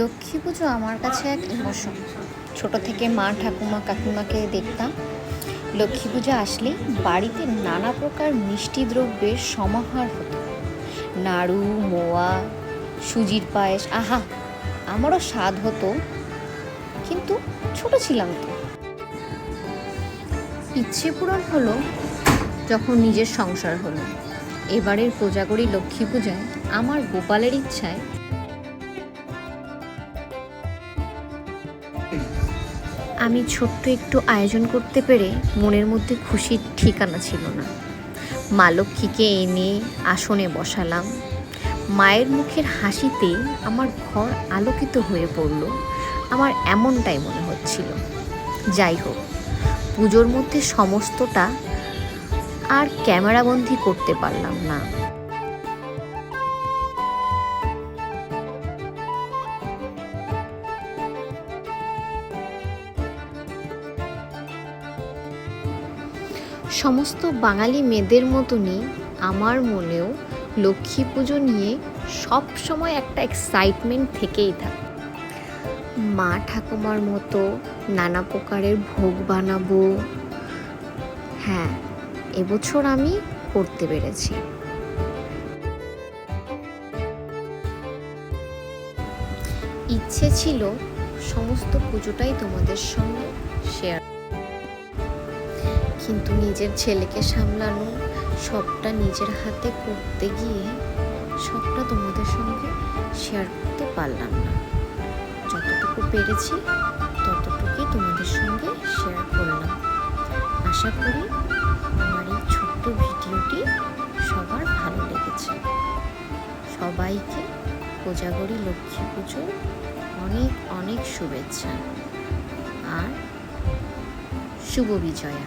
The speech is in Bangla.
লক্ষ্মী পুজো আমার কাছে এক ইমোশন। ছোট থেকে মা ঠাকুমা কাকিমাকে দেখতাম লক্ষ্মী পুজো আসলেই বাড়িতে নানা প্রকার মিষ্টি দ্রব্যের সমাহার হতো। নাড়ু, মোয়া, সুজির পায়েস, আহা আমারও স্বাদ হতো, কিন্তু ছোট ছিলাম তো। ইচ্ছে পূরণ হলো যখন নিজের সংসার হলো। এবারের কোজাগরী লক্ষ্মী পূজায় আমার গোপালের ইচ্ছায় আমি ছোট্ট একটু আয়োজন করতে পেরে মনের মধ্যে খুশির ঠিকানা ছিল না। মা লক্ষ্মীকে এনে আসনে বসালাম। মায়ের মুখের হাসিতে আমার ঘর আলোকিত হয়ে পড়ল, আমার এমনটাই মনে হচ্ছিল। যাই হোক, পুজোর মধ্যে সমস্তটা আর ক্যামেরাবন্দি করতে পারলাম না। সমস্ত বাঙালি মেয়েদের মতনই আমার মনেও লক্ষ্মী পুজো নিয়ে সব সময় একটা এক্সাইটমেন্ট থেকেই থাকে। মা ঠাকুমার মতো নানা প্রকারের ভোগ বানাবো। হ্যাঁ, এবছর আমি করতে পেরেছি। ইচ্ছে ছিল সমস্ত পুজোটাই তোমাদের সঙ্গে শেয়ার, কিন্তু নিজের ছেলেকে সামলানো, সবটা নিজের হাতে করতে গিয়ে সবটা তোমাদের সঙ্গে শেয়ার করতে পারলাম না। যতটুকু পেরেছি ততটুকুই তোমাদের সঙ্গে শেয়ার করলাম। আশা করি আমার এই ছোট্ট ভিডিওটি সবার ভালো লেগেছে। সবাইকে কোজাগরী লক্ষ্মী পুজোর অনেক অনেক শুভেচ্ছা আর শুভ বিজয়া।